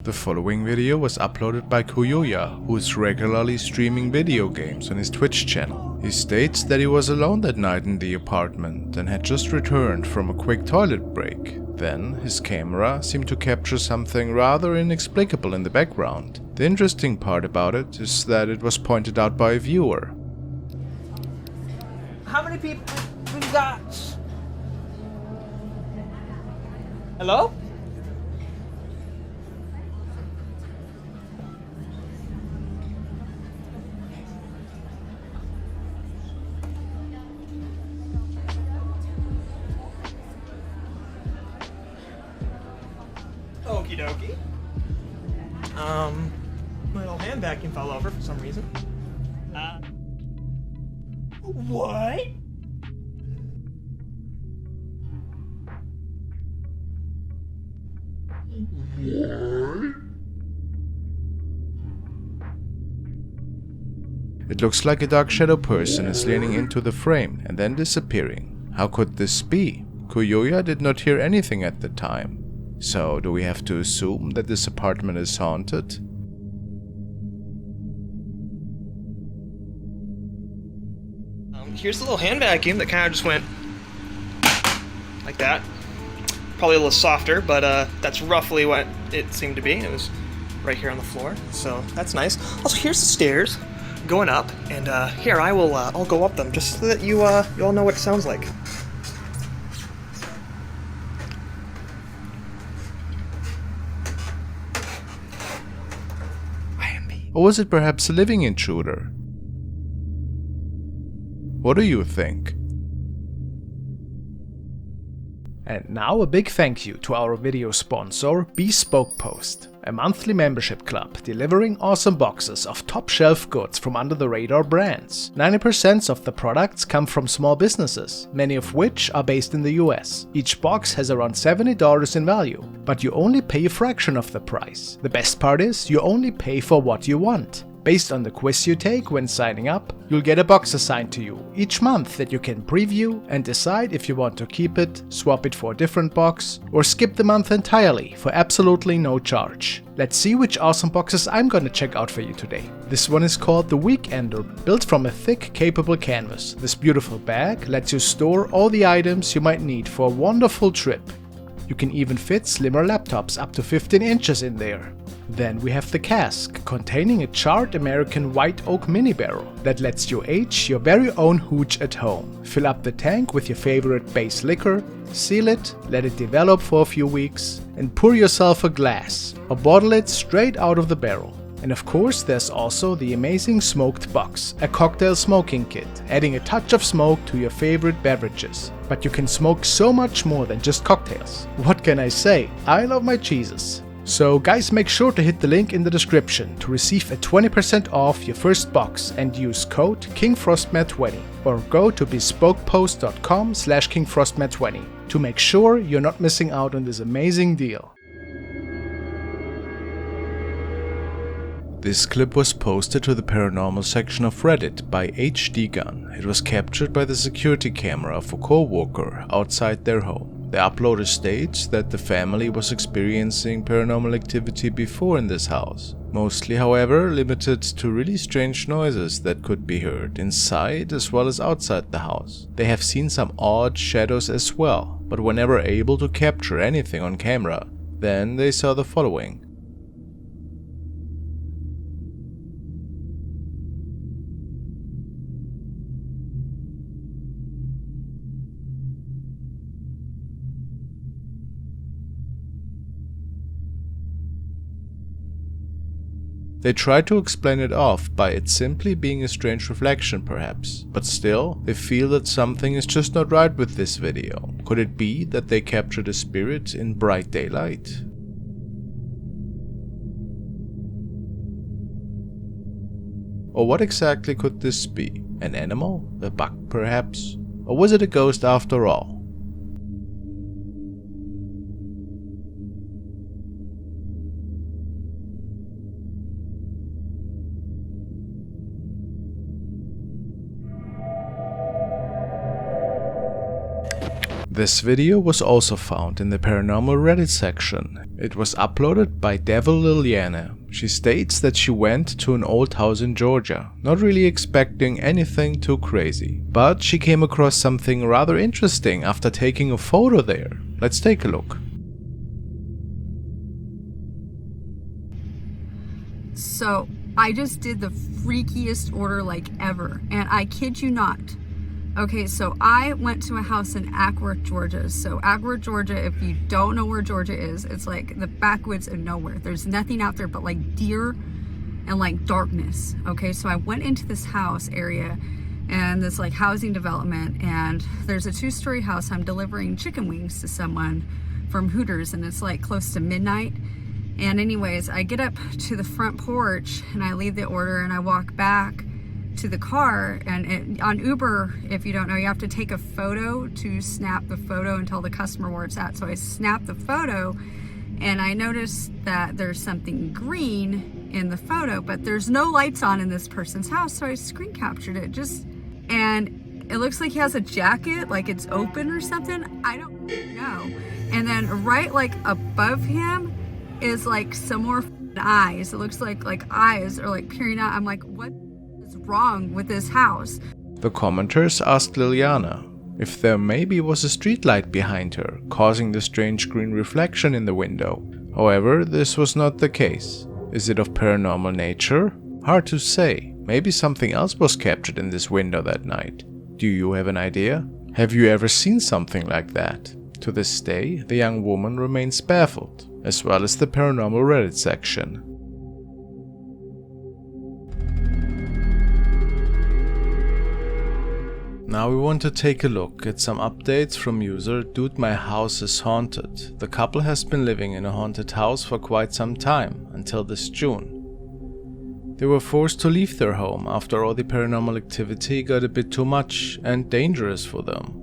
The following video was uploaded by Kuyoya, who is regularly streaming video games on his Twitch channel. He states that he was alone that night in the apartment and had just returned from a quick toilet break. Then his camera seemed to capture something rather inexplicable in the background. The interesting part about it is that it was pointed out by a viewer. How many people we've got? Hello? Okie dokie. My little hand vacuum fell over for some reason. What? It looks like a dark shadow person is leaning into the frame and then disappearing. How could this be? Kuyoya did not hear anything at the time. So, do we have to assume that this apartment is haunted? Here's the little hand vacuum that kind of just went like that. Probably a little softer, but that's roughly what it seemed to be. It was right here on the floor, so that's nice. Also, here's the stairs going up, and here I'll go up them just so that you all know what it sounds like. Or was it perhaps a living intruder? What do you think? And now a big thank you to our video sponsor, Bespoke Post, a monthly membership club delivering awesome boxes of top shelf goods from under the radar brands. 90% of the products come from small businesses, many of which are based in the US. Each box has around $70 in value, but you only pay a fraction of the price. The best part is, you only pay for what you want. Based on the quiz you take when signing up, you'll get a box assigned to you each month that you can preview and decide if you want to keep it, swap it for a different box, or skip the month entirely for absolutely no charge. Let's see which awesome boxes I'm gonna check out for you today. This one is called the Weekender, built from a thick, capable canvas. This beautiful bag lets you store all the items you might need for a wonderful trip. You can even fit slimmer laptops up to 15 inches in there. Then we have the cask, containing a charred American white oak mini barrel that lets you age your very own hooch at home. Fill up the tank with your favorite base liquor, seal it, let it develop for a few weeks, and pour yourself a glass, or bottle it straight out of the barrel. And of course there's also the amazing smoked box, a cocktail smoking kit, adding a touch of smoke to your favorite beverages. But you can smoke so much more than just cocktails. What can I say? I love my cheeses. So guys, make sure to hit the link in the description to receive a 20% off your first box and use code KingFrostmare20, or go to bespokepost.com/KingFrostmare20 to make sure you're not missing out on this amazing deal. This clip was posted to the paranormal section of Reddit by HD Gun. It was captured by the security camera of a co-worker outside their home. The uploader states that the family was experiencing paranormal activity before in this house. Mostly, however, limited to really strange noises that could be heard inside as well as outside the house. They have seen some odd shadows as well, but were never able to capture anything on camera. Then they saw the following. They try to explain it off by it simply being a strange reflection perhaps, but still, they feel that something is just not right with this video. Could it be that they captured a spirit in bright daylight? Or what exactly could this be? An animal? A bug perhaps? Or was it a ghost after all? This video was also found in the paranormal Reddit section. It was uploaded by Devil Liliana. She states that she went to an old house in Georgia, not really expecting anything too crazy. But she came across something rather interesting after taking a photo there. Let's take a look. So, I just did the freakiest order like ever, and I kid you not. Okay, so I went to a house in Ackworth, Georgia. So Ackworth, Georgia, if you don't know where Georgia is, it's like the backwoods of nowhere. There's nothing out there but like deer and like darkness. Okay, so I went into this house area and this like housing development, and there's a 2-story house. I'm delivering chicken wings to someone from Hooters, and it's like close to midnight. And anyways, I get up to the front porch and I leave the order and I walk back to the car, and on Uber, if you don't know, you have to take a photo to snap the photo and tell the customer where it's at. So I snapped the photo and I noticed that there's something green in the photo, but there's no lights on in this person's house. So I screen captured it and it looks like he has a jacket, like it's open or something. I don't know. And then right like above him is like some more eyes. It looks like eyes are like peering out. I'm like, what is wrong with this house? The commenters asked Liliana if there maybe was a streetlight behind her, causing the strange green reflection in the window. However, this was not the case. Is it of paranormal nature? Hard to say. Maybe something else was captured in this window that night. Do you have an idea? Have you ever seen something like that? To this day, the young woman remains baffled, as well as the paranormal Reddit section. Now we want to take a look at some updates from user Dude My House is Haunted. The couple has been living in a haunted house for quite some time, until this June. They were forced to leave their home after all the paranormal activity got a bit too much and dangerous for them.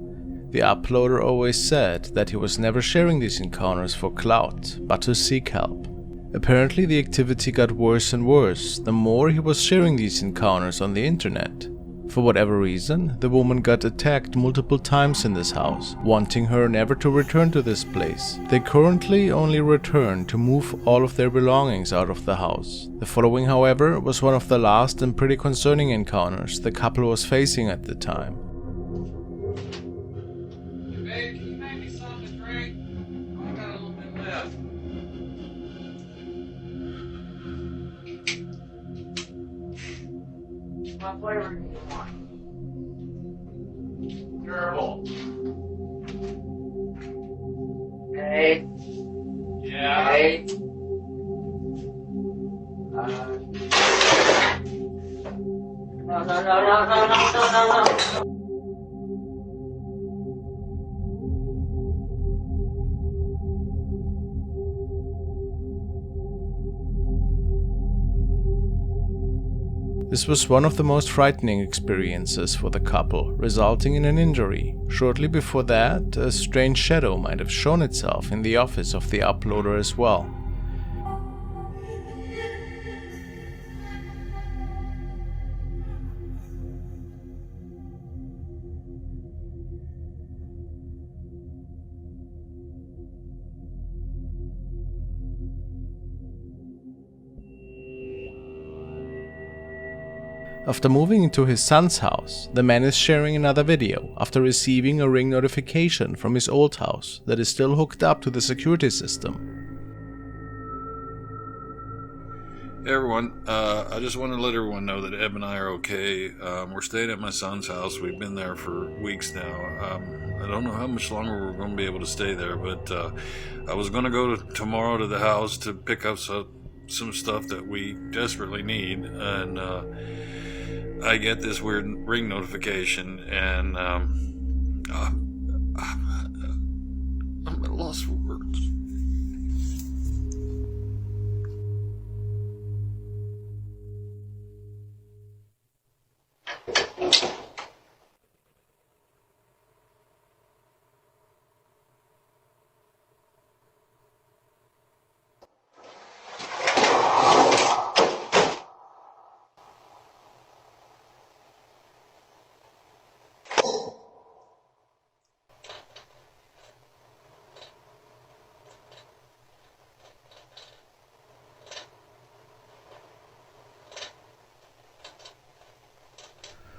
The uploader always said that he was never sharing these encounters for clout, but to seek help. Apparently the activity got worse and worse the more he was sharing these encounters on the internet. For whatever reason, the woman got attacked multiple times in this house, wanting her never to return to this place. They currently only return to move all of their belongings out of the house. The following, however, was one of the last and pretty concerning encounters the couple was facing at the time. Hey, babe, can you make me something to drink? I got a little bit left. What flavor do you want? Terrible. Hey. Yeah. Hey. No. This was one of the most frightening experiences for the couple, resulting in an injury. Shortly before that, a strange shadow might have shown itself in the office of the uploader as well. After moving into his son's house, the man is sharing another video after receiving a ring notification from his old house that is still hooked up to the security system. Hey everyone, I just want to let everyone know that Eb and I are okay. We're staying at my son's house. We've been there for weeks now. I don't know how much longer we're going to be able to stay there, but I was going to go tomorrow to the house to pick up some stuff that we desperately need, and I get this weird ring notification, and I'm at a loss for words.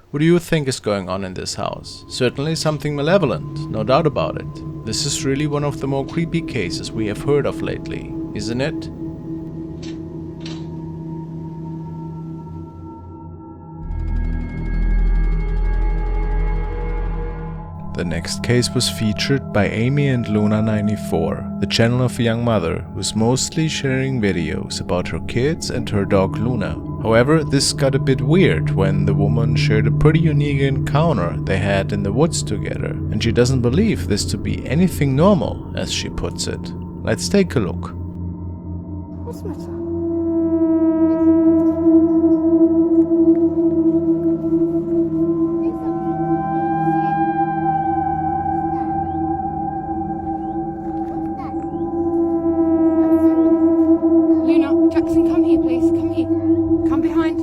What do you think is going on in this house? Certainly something malevolent, no doubt about it. This is really one of the more creepy cases we have heard of lately, isn't it? The next case was featured by Amy and Luna94, the channel of a young mother who's mostly sharing videos about her kids and her dog Luna. However, this got a bit weird when the woman shared a pretty unique encounter they had in the woods together, and she doesn't believe this to be anything normal, as she puts it. Let's take a look. What's the matter? Luna, Jackson, come here, please. Come here. Come behind.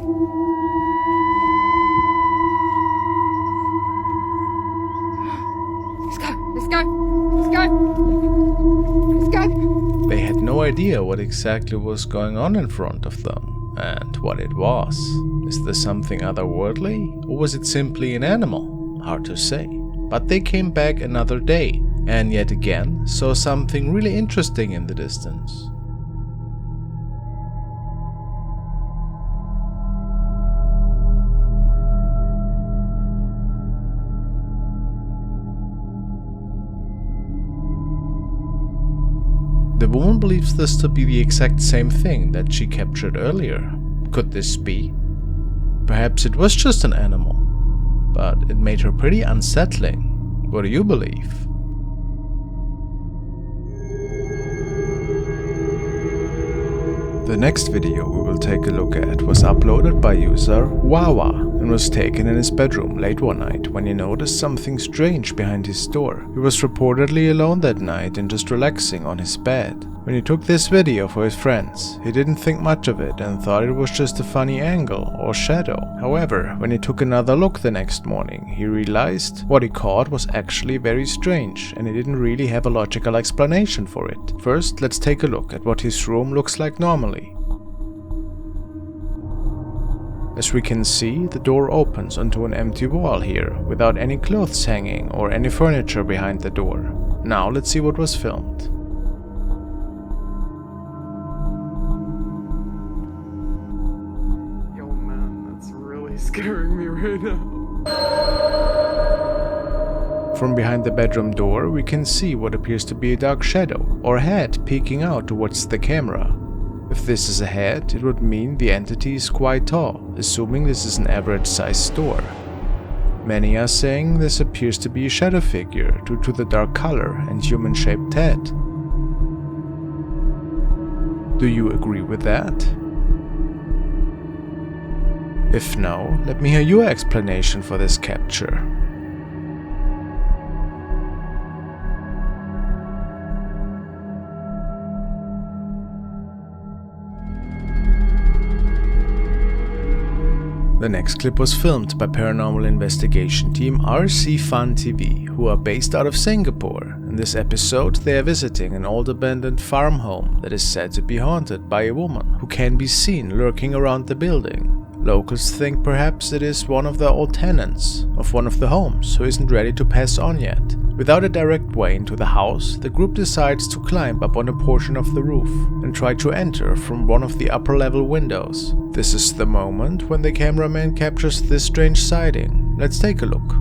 Let's go. Let's go. Let's go. Let's go. They had no idea what exactly was going on in front of them, and what it was. Is this something otherworldly, or was it simply an animal? Hard to say. But they came back another day, and yet again saw something really interesting in the distance. The woman believes this to be the exact same thing that she captured earlier. Could this be? Perhaps it was just an animal, but it made her pretty unsettling. What do you believe? The next video we will take a look at was uploaded by user Wawa and was taken in his bedroom late one night when he noticed something strange behind his door. He was reportedly alone that night and just relaxing on his bed. When he took this video for his friends, he didn't think much of it and thought it was just a funny angle or shadow. However, when he took another look the next morning, he realized what he caught was actually very strange and he didn't really have a logical explanation for it. First, let's take a look at what his room looks like normally. As we can see, the door opens onto an empty wall here, without any clothes hanging or any furniture behind the door. Now let's see what was filmed. Yo man, that's really scaring me right now. From behind the bedroom door, we can see what appears to be a dark shadow or head peeking out towards the camera. If this is a head, it would mean the entity is quite tall, assuming this is an average-sized door. Many are saying this appears to be a shadow figure due to the dark color and human-shaped head. Do you agree with that? If no, let me hear your explanation for this capture. The next clip was filmed by paranormal investigation team RC Fun TV, who are based out of Singapore. In this episode, they are visiting an old abandoned farm home that is said to be haunted by a woman who can be seen lurking around the building. Locals think perhaps it is one of the old tenants of one of the homes who isn't ready to pass on yet. Without a direct way into the house, the group decides to climb up on a portion of the roof and try to enter from one of the upper level windows. This is the moment when the cameraman captures this strange sighting. Let's take a look.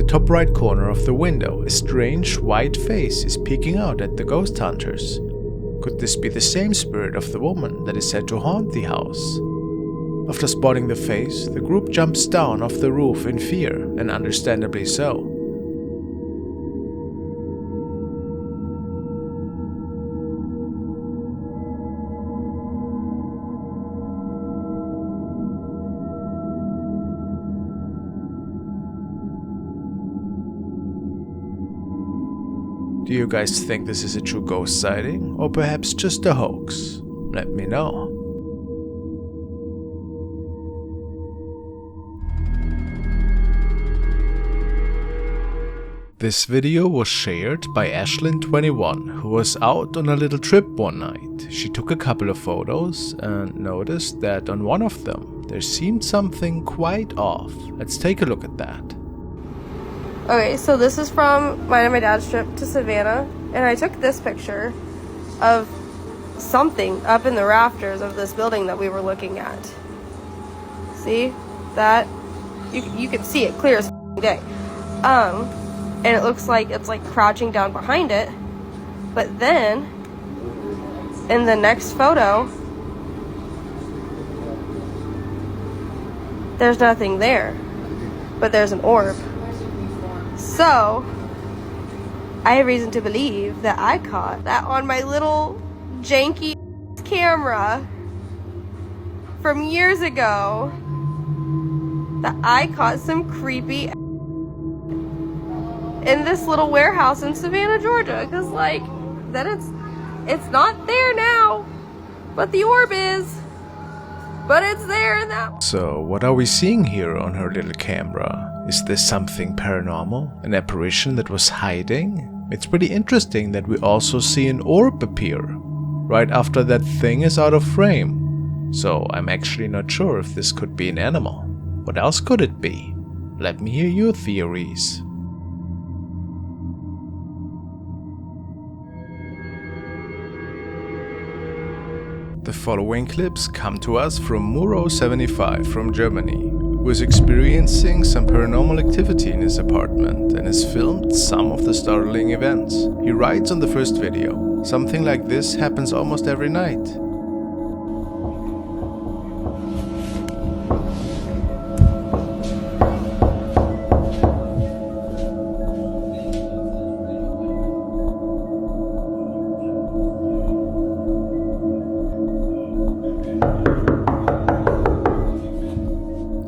Top right corner of the window, a strange white face is peeking out at the ghost hunters. Could this be the same spirit of the woman that is said to haunt the house? After spotting the face, the group jumps down off the roof in fear, and understandably so. Do you guys think this is a true ghost sighting, or perhaps just a hoax? Let me know. This video was shared by Ashlyn21, who was out on a little trip one night. She took a couple of photos and noticed that on one of them there seemed something quite off. Let's take a look at that. Okay, so this is from mine and my dad's trip to Savannah, and I took this picture of something up in the rafters of this building that we were looking at. See? That? You can see it clear as day. And it looks like it's like crouching down behind it. But then, in the next photo, there's nothing there. But there's an orb. So, I have reason to believe that I caught that on my little janky camera from years ago. That I caught some creepy in this little warehouse in Savannah, Georgia, because like then it's not there now, but the orb is, but it's there in that. So what are we seeing here on her little camera? Is this something paranormal? An apparition that was hiding? It's pretty interesting that we also see an orb appear right after that thing is out of frame. So I'm actually not sure if this could be an animal. What else could it be? Let me hear your theories. The following clips come to us from Muro75 from Germany, who is experiencing some paranormal activity in his apartment and has filmed some of the startling events. He writes on the first video, "Something like this happens almost every night.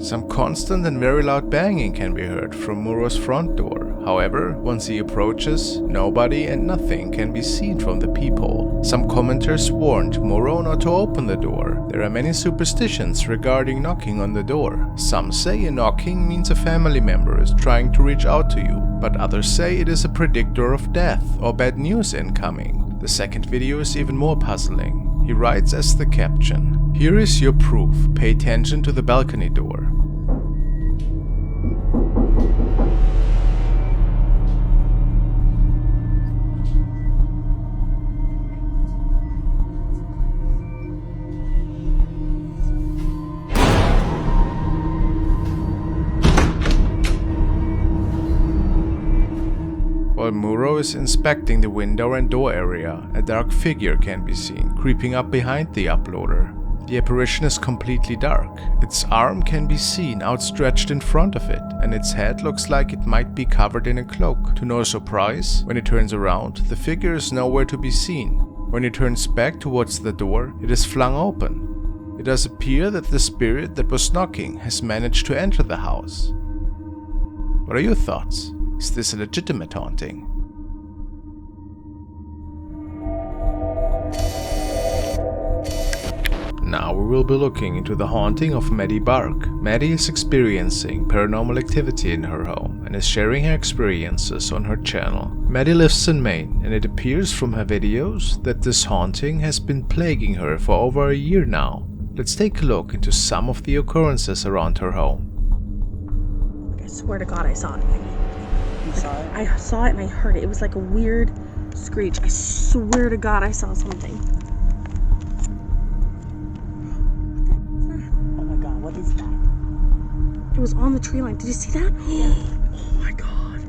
Some constant and very loud banging can be heard from Muro's front door. However, once he approaches, nobody and nothing can be seen from the peephole. Some commenters warned Muro not to open the door. There are many superstitions regarding knocking on the door. Some say a knocking means a family member is trying to reach out to you, but others say it is a predictor of death or bad news incoming. The second video is even more puzzling. He writes as the caption, "Here is your proof. Pay attention to the balcony door." While Muro is inspecting the window and door area, a dark figure can be seen creeping up behind the uploader. The apparition is completely dark. Its arm can be seen outstretched in front of it, and its head looks like it might be covered in a cloak. To no surprise, when it turns around, the figure is nowhere to be seen. When it turns back towards the door, it is flung open. It does appear that the spirit that was knocking has managed to enter the house. What are your thoughts? Is this a legitimate haunting? Now we will be looking into the haunting of Maddie Bark. Maddie is experiencing paranormal activity in her home and is sharing her experiences on her channel. Maddie lives in Maine, and it appears from her videos that this haunting has been plaguing her for over a year now. Let's take a look into some of the occurrences around her home. I swear to God I saw it. You saw it? I saw it and I heard it. It was like a weird screech. I swear to God I saw something. Oh my God, what is that? It was on the tree line. Did you see that? Yeah. Oh my God.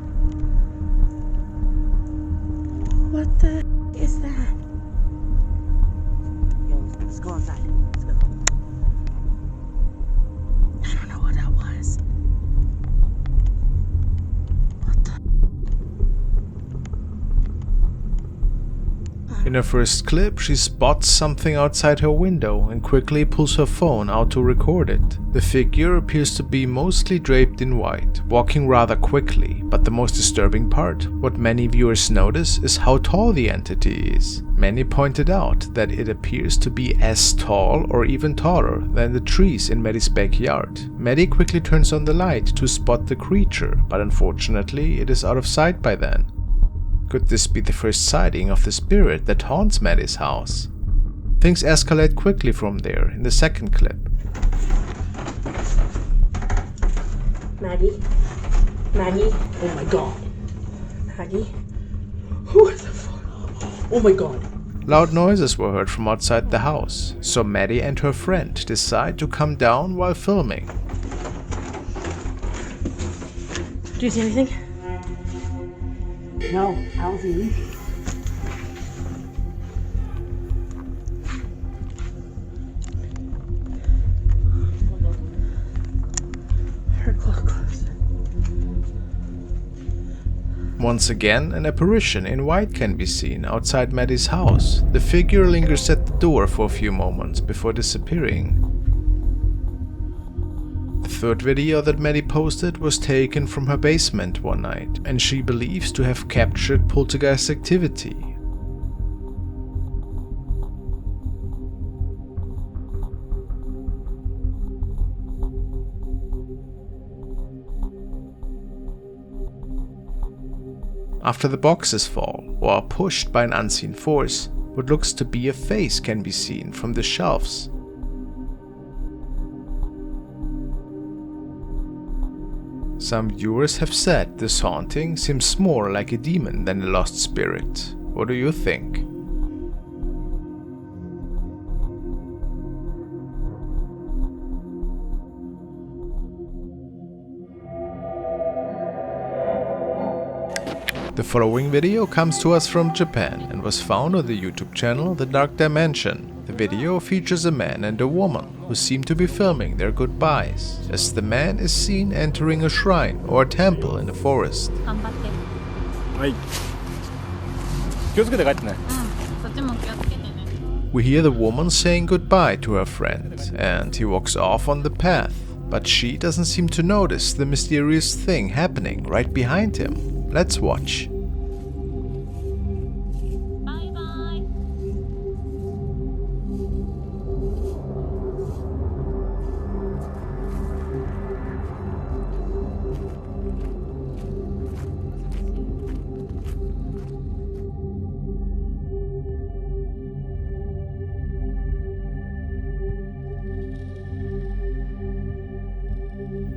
What the heck is that? Yo, let's go outside. Let's go. I don't know what that was. In her first clip, she spots something outside her window and quickly pulls her phone out to record it. The figure appears to be mostly draped in white, walking rather quickly, but the most disturbing part, what many viewers notice, is how tall the entity is. Many pointed out that it appears to be as tall or even taller than the trees in Maddie's backyard. Maddie quickly turns on the light to spot the creature, but unfortunately it is out of sight by then. Could this be the first sighting of the spirit that haunts Maddie's house? Things escalate quickly from there in the second clip. Maggie? Maggie? Oh my god. Maggie? What the fuck? Oh my god. Loud noises were heard from outside the house, so Maddie and her friend decide to come down while filming. Do you see anything? No, I don't see anything. Her clock closed. Once again, an apparition in white can be seen outside Maddie's house. The figure lingers at the door for a few moments before disappearing. The third video that Maddie posted was taken from her basement one night, and she believes to have captured poltergeist activity. After the boxes fall or are pushed by an unseen force, what looks to be a face can be seen from the shelves. Some viewers have said this haunting seems more like a demon than a lost spirit. What do you think? The following video comes to us from Japan and was found on the YouTube channel The Dark Dimension. The video features a man and a woman who seem to be filming their goodbyes, as the man is seen entering a shrine or a temple in the forest. We hear the woman saying goodbye to her friend, and he walks off on the path, but she doesn't seem to notice the mysterious thing happening right behind him. Let's watch.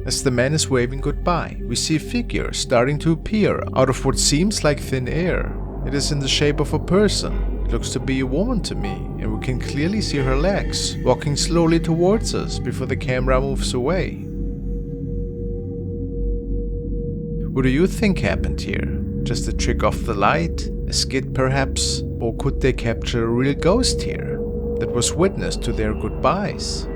As the man is waving goodbye, we see a figure starting to appear out of what seems like thin air. It is in the shape of a person. It looks to be a woman to me, and we can clearly see her legs walking slowly towards us before the camera moves away. What do you think happened here? Just a trick of the light? A skit perhaps? Or could they capture a real ghost here that was witness to their goodbyes?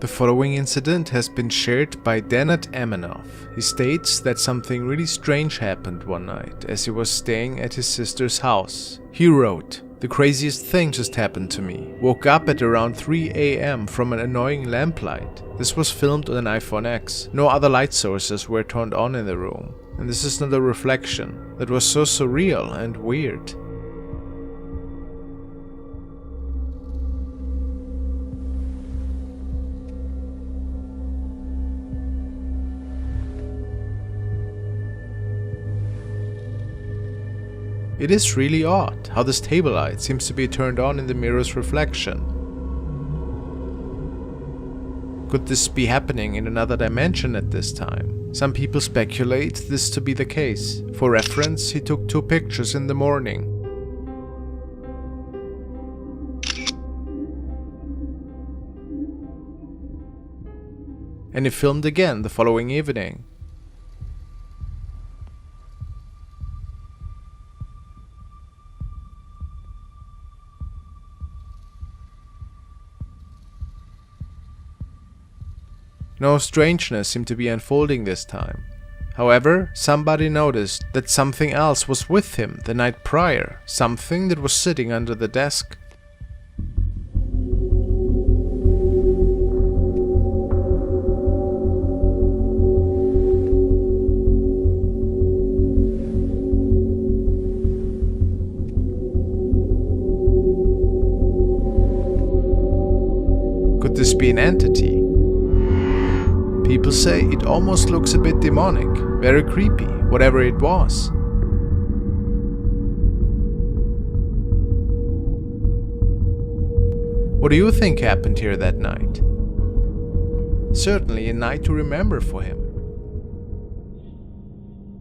The following incident has been shared by Denat Aminov. He states that something really strange happened one night as he was staying at his sister's house. He wrote, "The craziest thing just happened to me. Woke up at around 3 AM from an annoying lamplight. This was filmed on an iPhone X. No other light sources were turned on in the room. And this is not a reflection. That was so surreal and weird." It is really odd how this table light seems to be turned on in the mirror's reflection. Could this be happening in another dimension at this time? Some people speculate this to be the case. For reference, he took 2 pictures in the morning. And he filmed again the following evening. No strangeness seemed to be unfolding this time. However, somebody noticed that something else was with him the night prior, something that was sitting under the desk. Could this be an entity? People say it almost looks a bit demonic, very creepy, whatever it was. What do you think happened here that night? Certainly a night to remember for him.